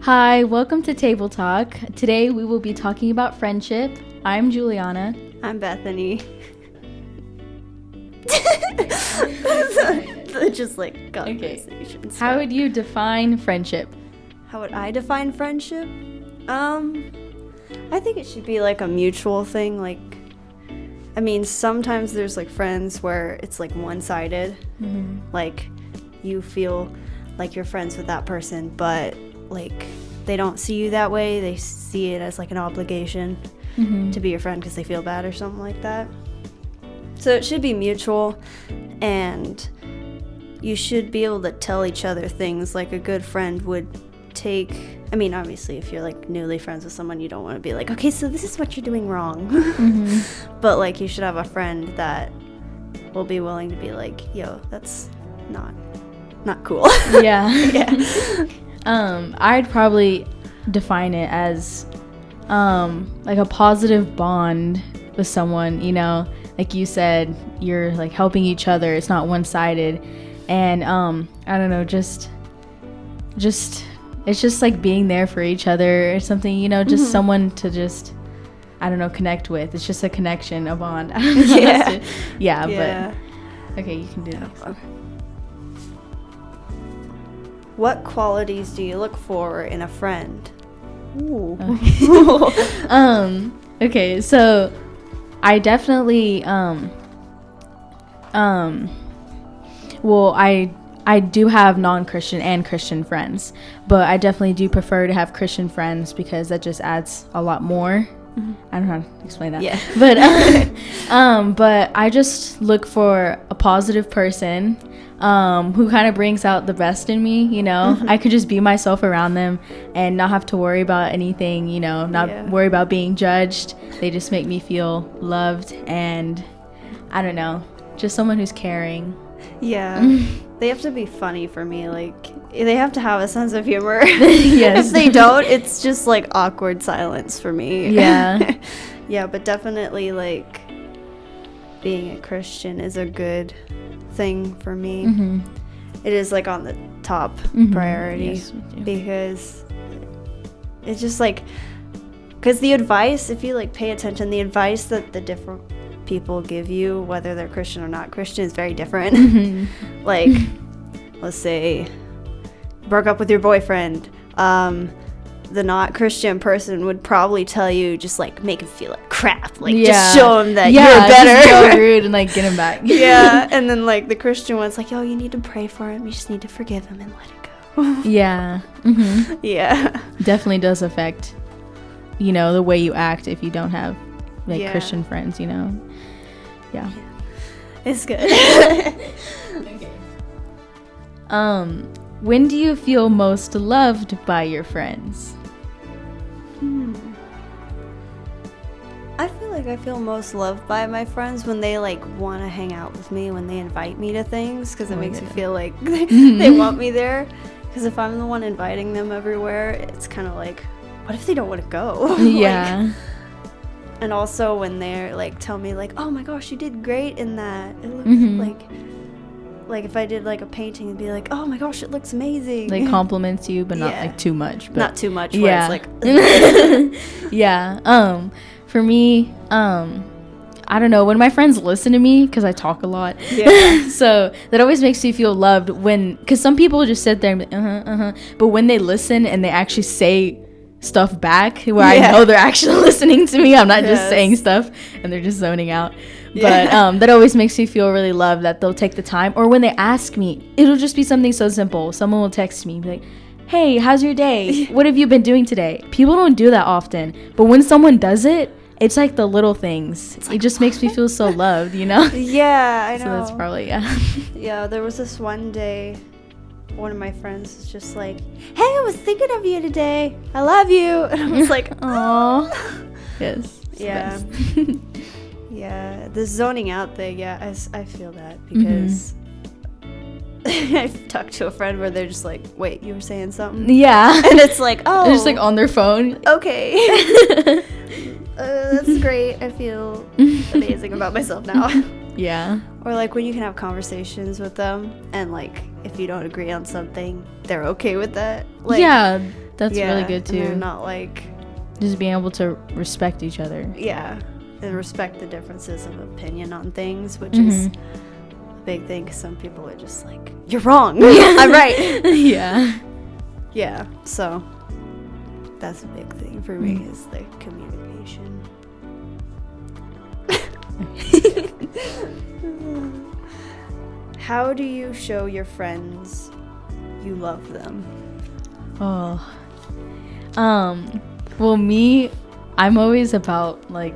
Hi, welcome to Table Talk. Today we will be talking about friendship. I'm Juliana. I'm Bethany. Just like conversations. Okay. How would you define friendship? How would I define friendship? I think it should be like a mutual thing. Like, I mean, sometimes there's like friends where it's like one-sided. Mm-hmm. Like, you feel like you're friends with that person, but like they don't see you that way. They see it as like an obligation to be your friend because they feel bad or something like that. So it should be mutual, and you should be able to tell each other things like a good friend would take. I mean, obviously, if you're like newly friends with someone, you don't want to be like, okay, so this is what you're doing wrong. But like, you should have a friend that will be willing to be like, yo, that's not cool. Yeah. I'd probably define it as like a positive bond with someone, you know, like you said, you're like helping each other. It's not one-sided. And I don't know, just it's just like being there for each other or something, you know, just someone to just, I don't know, connect with. It's just a connection, a bond. I don't know. Yeah. But okay, you can do that. What qualities do you look for in a friend? Ooh. Okay. Okay, so I definitely well, I do have non-Christian and Christian friends, but I definitely do prefer to have Christian friends because that just adds a lot more. I don't know how to explain that. Yeah. But I just look for a positive person who kind of brings out the best in me, you know. I could just be myself around them and not have to worry about anything, you know, not worry about being judged. They just make me feel loved, and I don't know, just someone who's caring. Yeah. They have to be funny for me. Like, they have to have a sense of humor. Yes. If they don't, it's just like awkward silence for me. Yeah. Yeah, but definitely like being a Christian is a good thing for me. It is like on the top priority, because it's just like, because the advice, if you like pay attention, the advice that the different people give you, whether they're Christian or not Christian, is very different. Like, let's say you broke up with your boyfriend, the not Christian person would probably tell you just like make him feel like crap, like just show him that you're better, just go rude and like get him back. And then like the Christian one's like, yo, you need to pray for him, you just need to forgive him and let it go. Yeah. Definitely does affect, you know, the way you act if you don't have like Christian friends, you know. Yeah. It's good. When do you feel most loved by your friends? I feel like I feel most loved by my friends when they like want to hang out with me, when they invite me to things, because it makes me feel like they want me there. Because if I'm the one inviting them everywhere, it's kind of like, what if they don't want to go? Yeah. And also when they're like tell me like, oh my gosh, you did great in that, it looks like if I did like a painting and be like, oh my gosh, it looks amazing, like compliments you, but not like too much, but not too much where it's like for me, I don't know, when my friends listen to me, because I talk a lot, so that always makes me feel loved, when, because some people just sit there and be, but when they listen and they actually say stuff back where I know they're actually listening to me, I'm not just saying stuff and they're just zoning out, but that always makes me feel really loved, that they'll take the time. Or when they ask me, it'll just be something so simple. Someone will text me, be like, hey, how's your day, what have you been doing today? People don't do that often, but when someone does it, it's like the little things. It just makes me feel so loved, you know. I know. So that's probably there was this one day, one of my friends was just like, hey, I was thinking of you today, I love you. And I was like, oh. Yes. The zoning out thing, I feel that, because I've talked to a friend where they're just like, wait, you were saying something? And it's like, oh, they're just like on their phone. Okay. That's great. I feel amazing about myself now. Or like when you can have conversations with them, and like if you don't agree on something, they're okay with that. Like, That's really good too. And they're not like just being able to respect each other. Yeah, and respect the differences of opinion on things, which is a big thing, because some people are just like, you're wrong. I'm right. Yeah. Yeah, so that's a big thing for me, is the communication. How do you show your friends you love them? Oh. Well, me, I'm always about, like,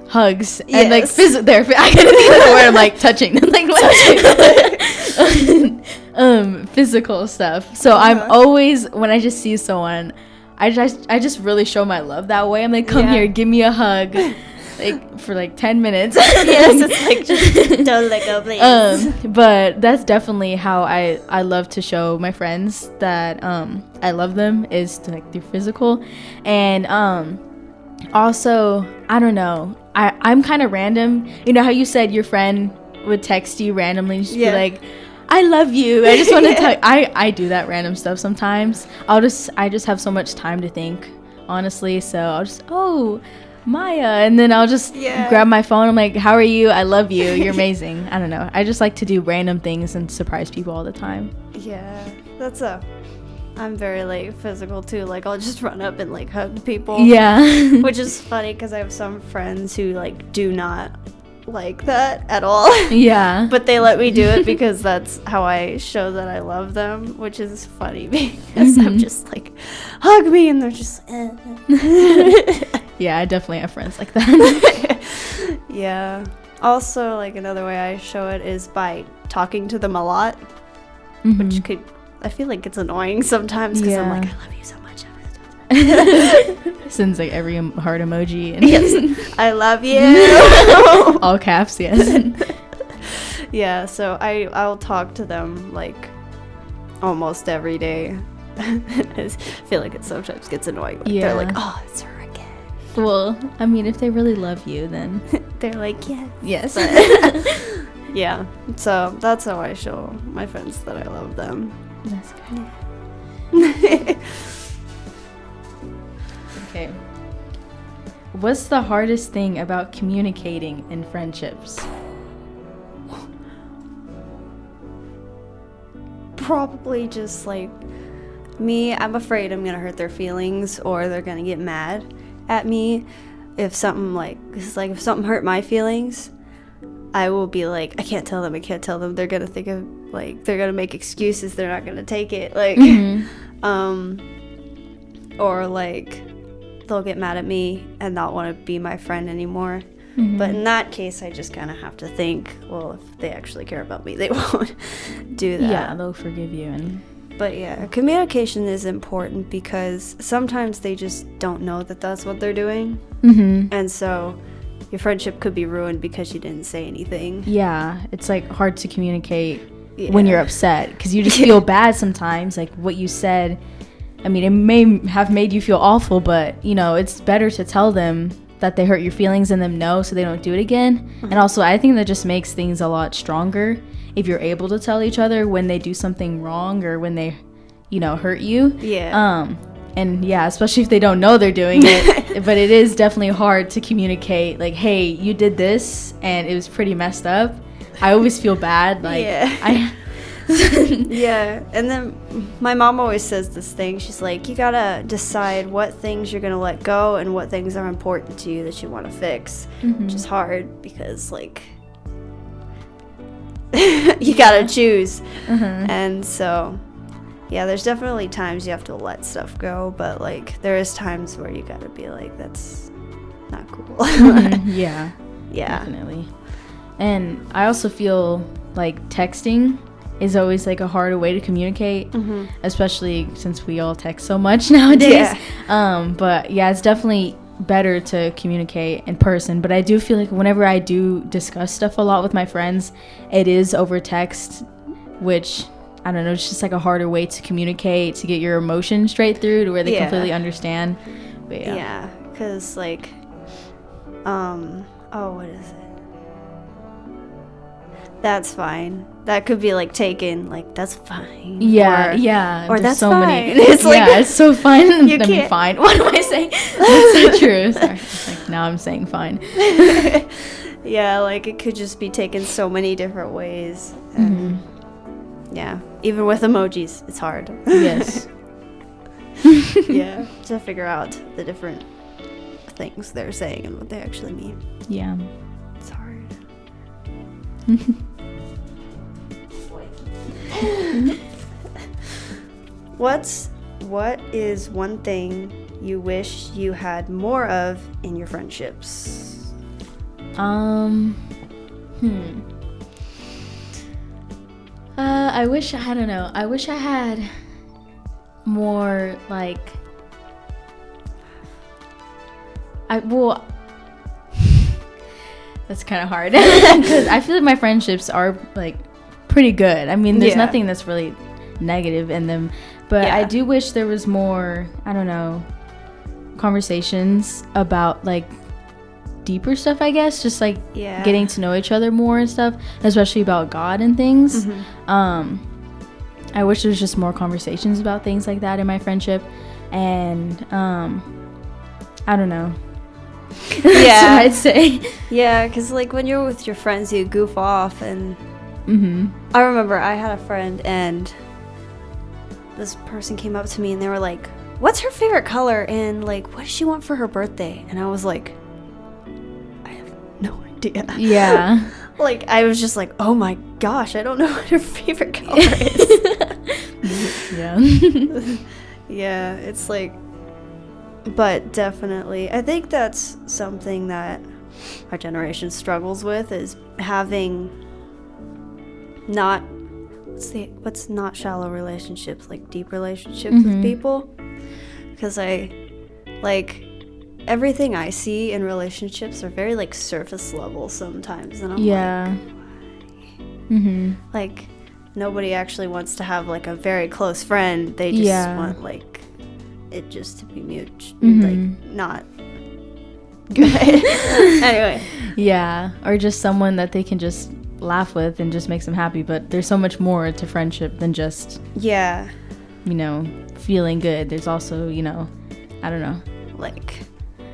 hugs and, like, physical. I can't think of the word. I'm, like, touching. Like, physical stuff. So I'm always, when I just see someone, I just really show my love that way. I'm like, come here, give me a hug. Like, for like 10 minutes. Yes, it's like, just don't let go, please. But that's definitely how I love to show my friends that I love them, is to, like, through physical. And also, I don't know, I'm kind of random. You know how you said your friend would text you randomly and just be like, I love you, I just want to tell you. I do that random stuff sometimes. I just have so much time to think, honestly. So I'll just, Maya, and then I'll just grab my phone. I'm like, how are you? I love you. You're amazing. I don't know. I just like to do random things and surprise people all the time. Yeah, I'm very, like, physical too. Like, I'll just run up and, like, hug people. Yeah. Which is funny, because I have some friends who, like, do not like that at all. Yeah. But they let me do it because that's how I show that I love them, which is funny, because I'm just like, hug me, and they're just Yeah, I definitely have friends like that. Yeah. Also, like, another way I show it is by talking to them a lot, which I feel like it's annoying sometimes, because I'm like, I love you so much. Sends, like, every heart emoji. And Yes, I love you. All caps, yes. Yeah, so I'll talk to them, like, almost every day. I feel like it sometimes gets annoying. Like, they're like, oh, it's her again. Well, I mean, if they really love you, then they're like, yes. Yeah, so that's how I show my friends that I love them. That's good. Okay. What's the hardest thing about communicating in friendships? Probably just, like, me, I'm afraid I'm gonna hurt their feelings, or they're gonna get mad at me if something, like, cause, like, if something hurt my feelings, I will be like, I can't tell them. They're gonna think of, like, they're gonna make excuses. They're not gonna take it, like, or, like, they'll get mad at me and not want to be my friend anymore. But in that case, I just kind of have to think, well, if they actually care about me, they won't do that. Yeah, they'll forgive you. But yeah, communication is important, because sometimes they just don't know that that's what they're doing. And so your friendship could be ruined because you didn't say anything. Yeah, it's, like, hard to communicate when you're upset, because you just feel bad sometimes. Like, what you said, I mean, it may have made you feel awful, but, you know, it's better to tell them that they hurt your feelings and them know, so they don't do it again. And also, I think that just makes things a lot stronger if you're able to tell each other when they do something wrong, or when they, you know, hurt you. And yeah, especially if they don't know they're doing it. But it is definitely hard to communicate, like, hey, you did this and it was pretty messed up. I always feel bad, like, Yeah, and then my mom always says this thing. She's like, you gotta decide what things you're gonna let go and what things are important to you that you want to fix, which is hard, because, like, you gotta choose. And so, yeah, there's definitely times you have to let stuff go, but, like, there is times where you gotta be like, that's not cool. Yeah, definitely. And I also feel like texting is always, like, a harder way to communicate, especially since we all text so much nowadays. But yeah, it's definitely better to communicate in person. But I do feel like whenever I do discuss stuff a lot with my friends, it is over text, which, I don't know, it's just, like, a harder way to communicate, to get your emotions straight through to where they completely understand. But yeah, because, like, what is it? that's fine. That could be like taken like that's fine. Yeah, or, yeah. Or there's that's so fine. many. It's like yeah, it's so fine. You can't. Fine. What am I saying? That's so true. Sorry. It's like now I'm saying fine. Yeah, like it could just be taken so many different ways. And yeah, even with emojis, it's hard. Yes. Yeah, to figure out the different things they're saying and what they actually mean. Yeah. It's hard. What is one thing you wish you had more of in your friendships? I wish I don't know. I wish I had more like that's kind of hard because I feel like my friendships are like pretty good. I mean, there's nothing that's really negative in them, but I do wish there was more, I don't know, conversations about like deeper stuff, I guess, just like getting to know each other more and stuff, especially about God and things. I wish there was just more conversations about things like that in my friendship, and I don't know. That's what I'd say. Yeah, because like when you're with your friends, you goof off, and I remember I had a friend, and this person came up to me, and they were like, "What's her favorite color? And like, what does she want for her birthday?" And I was like, "I have no idea." Yeah. Like I was just like, "Oh my gosh, I don't know what her favorite color is." Yeah. Yeah, it's like, but definitely, I think that's something that our generation struggles with, is having not, what's not shallow relationships, like deep relationships with people. Because everything I see in relationships are very like surface level sometimes, and I'm like, nobody actually wants to have like a very close friend. They just want like it just to be mutual, like not good. Anyway. Yeah, or just someone that they can just laugh with and just makes them happy. But there's so much more to friendship than just feeling good. There's also I don't know, like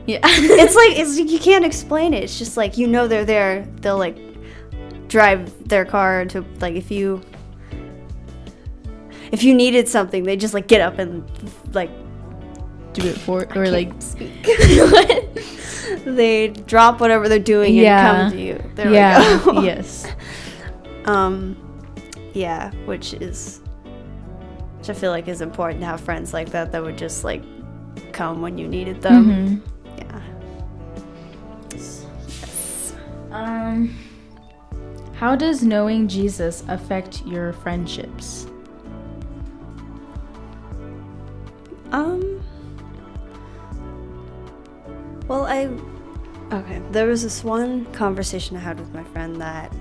it's like you can't explain it. It's just like they're there. They'll like drive their car to like if you needed something, they just like get up and like do it for or like speak. They drop whatever they're doing and come to you. There we go. Yes. Which I feel like is important to have friends like that would just like come when you needed them. How does knowing Jesus affect your friendships? Well, there was this one conversation I had with my friend that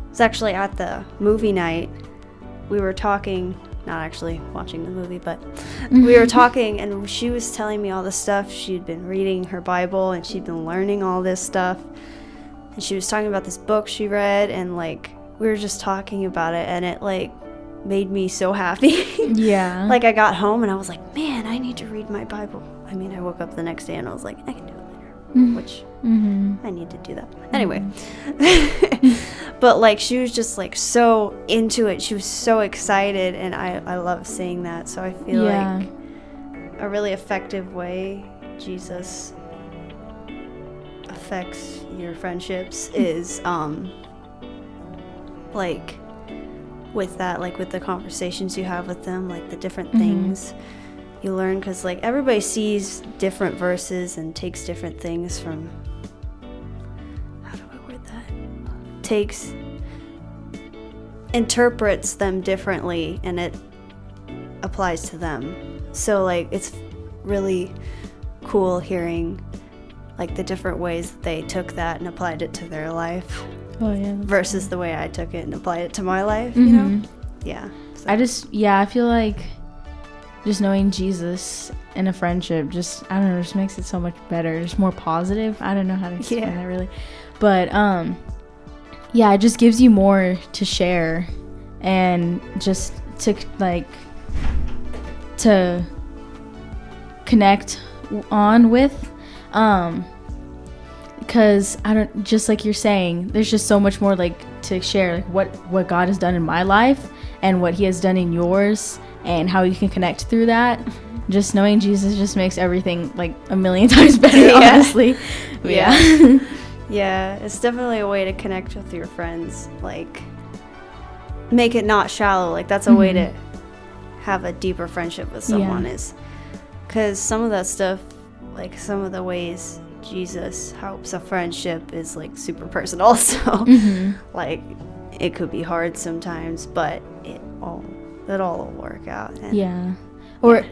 was actually at the movie night. We were talking, not actually watching the movie, but we were talking, and she was telling me all the stuff. She'd been reading her Bible, and she'd been learning all this stuff. And she was talking about this book she read, and like we were just talking about it, and it like made me so happy. Yeah. Like I got home and I was like, man, I need to read my Bible. I mean, I woke up the next day and I was like, I can do it later, which I need to do that. Anyway, but like she was just like so into it. She was so excited, and I love seeing that. So I feel like a really effective way Jesus affects your friendships is like with that, like with the conversations you have with them, like the different things you learn, because like everybody sees different verses and takes different things from, how do I word that, interprets them differently, and it applies to them. So like it's really cool hearing like the different ways that they took that and applied it to their life. Oh yeah. Versus the way I took it and applied it to my life, you know? Yeah. So. I feel like just knowing Jesus in a friendship just, I don't know, just makes it so much better. Just more positive. I don't know how to explain that really. But yeah, it just gives you more to share and just to like to connect on with, because I don't, just like you're saying, there's just so much more like to share, like what God has done in my life and what he has done in yours and how you can connect through that. Just knowing Jesus just makes everything like a million times better, honestly. Yeah. Yeah, it's definitely a way to connect with your friends, like make it not shallow. Like that's a way to have a deeper friendship with someone, is because some of that stuff, like some of the ways Jesus helps a friendship is like super personal, so like it could be hard sometimes, but it all will work out. And, or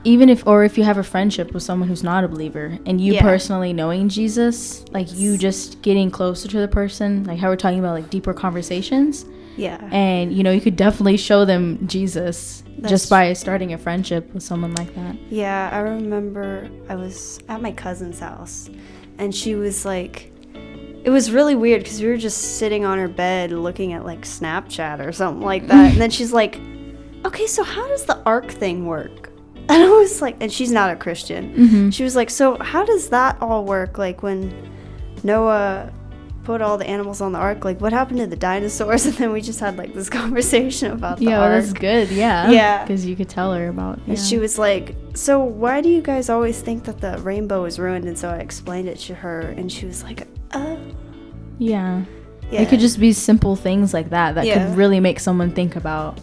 even if you have a friendship with someone who's not a believer and you personally knowing Jesus, like you just getting closer to the person, like how we're talking about like deeper conversations, and you could definitely show them Jesus just by starting a friendship with someone like that. Yeah, I remember I was at my cousin's house and she was like, it was really weird because we were just sitting on her bed looking at like Snapchat or something like that, and then she's like, okay, so how does the ark thing work? And I was like, and she's not a Christian. She was like, so how does that all work? Like when Noah put all the animals on the ark, like what happened to the dinosaurs? And then we just had like this conversation about the ark. Yeah, that's good. Yeah. Because you could tell her about. And she was like, so why do you guys always think that the rainbow is ruined? And so I explained it to her, and she was like, yeah. It could just be simple things like that could really make someone think about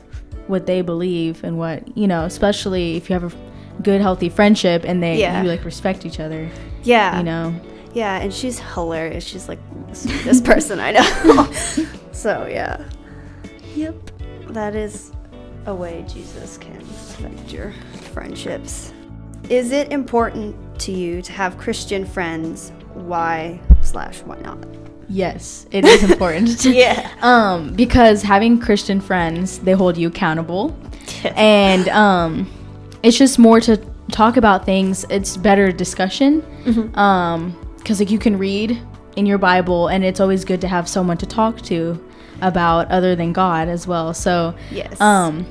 what they believe and what, especially if you have a good healthy friendship and you like respect each other. Yeah, and she's hilarious. She's like this person I know. So that is a way Jesus can affect your friendships. Is it important to you to have Christian friends? Why/why not? Yes, it is important. Because having Christian friends, they hold you accountable. And it's just more to talk about things. It's better discussion. Because like you can read in your Bible, and it's always good to have someone to talk to about other than God as well. So I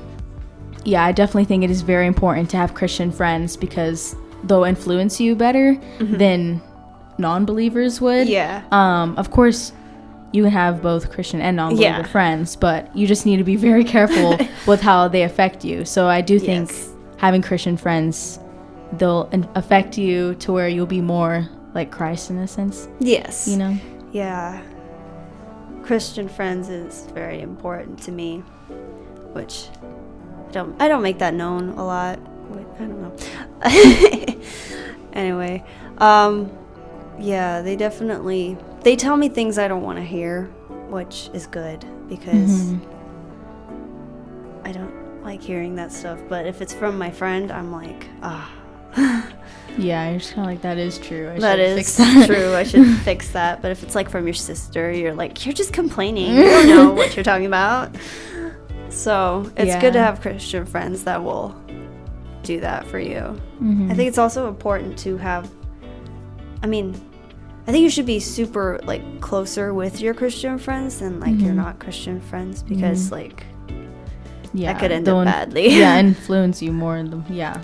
definitely think it is very important to have Christian friends because they'll influence you better than non-believers would. Of course you can have both Christian and non-believer friends, but you just need to be very careful with how they affect you. So I do think having Christian friends, they'll affect you to where you'll be more like Christ in a sense. Christian friends is very important to me, which I don't make that known a lot. Wait, I don't know. Anyway, they tell me things I don't want to hear, which is good because I don't like hearing that stuff. But if it's from my friend, I'm like, yeah, you're just kind of like, that is true. That is true. I should fix that. But if it's like from your sister, you're like, you're just complaining. You don't know what you're talking about. So it's good to have Christian friends that will do that for you. I think it's also important to have, I think you should be super like closer with your Christian friends than like your not Christian friends, because like that could end up badly. Influence you more. The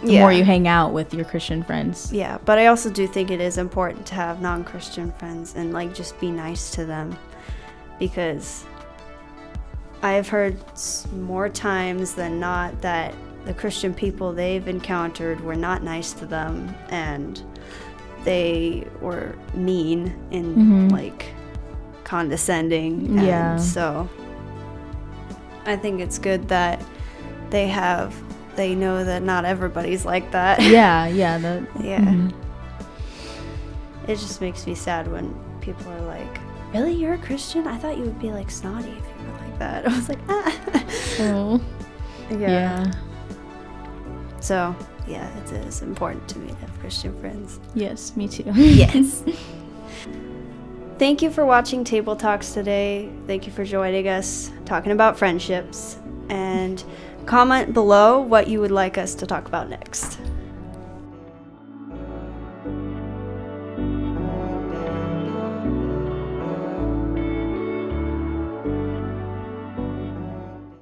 more you hang out with your Christian friends. Yeah, but I also do think it is important to have non-Christian friends and like just be nice to them, because I've heard more times than not that the Christian people they've encountered were not nice to them, and they were mean and like condescending. And so I think it's good that they know that not everybody's like that. It just makes me sad when people are like, really, you're a Christian? I thought you would be like snotty if you were like that. I was like, So it is important to me to have Christian friends. Yes, me too. Yes. Thank you for watching Table Talks today. Thank you for joining us talking about friendships. And comment below what you would like us to talk about next.